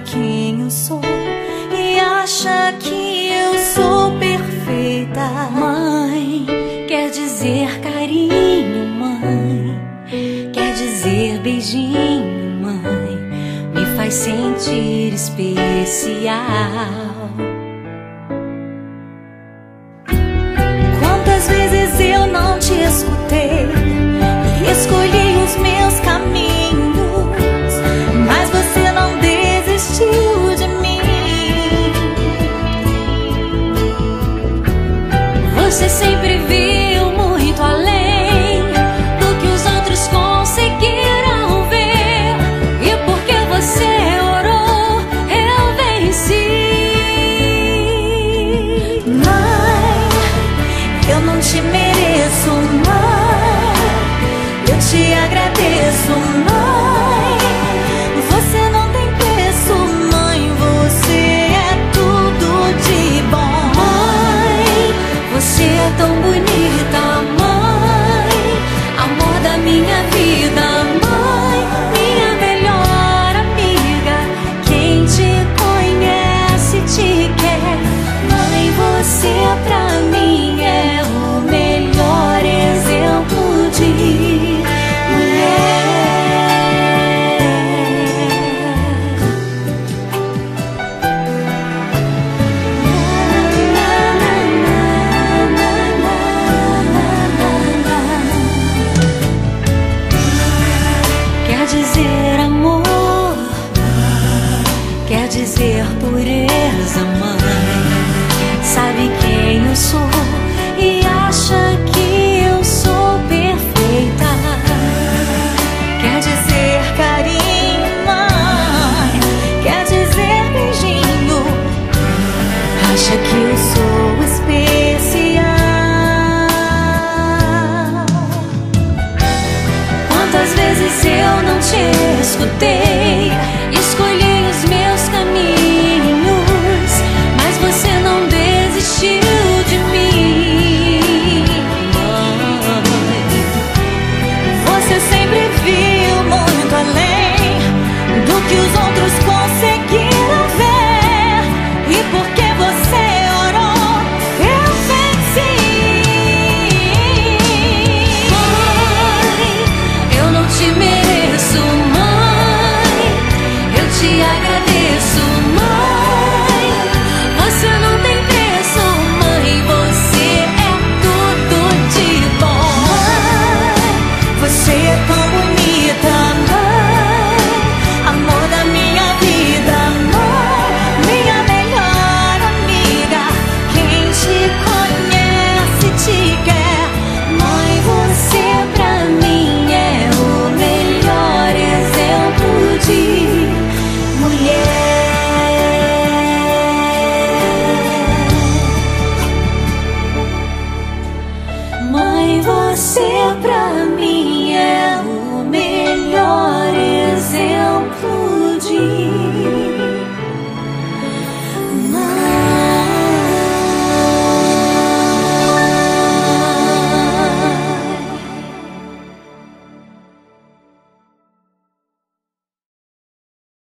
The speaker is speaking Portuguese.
quem eu sou e acha que eu sou perfeita. Mãe quer dizer carinho, mãe quer dizer beijinho, mãe me faz sentir especial. Quantas vezes eu não te escutei e escolhi os meus caminhos, mas você não desistiu de mim. Você sempre viu muito além do que os outros conseguiram ver, e porque você orou, eu venci. Mãe, eu não te mereço, mãe, eu te agradeço, mãe. Você não tem preço, mãe, você é tudo de bom. Mãe, você é tão bonita, mãe, amor da minha vida, mãe, minha melhor amiga. Quem te conhece te quer, mãe, você pra mim é o melhor exemplo de mulher. Quer dizer amor, quer dizer pureza, mãe. Sabe quem eu sou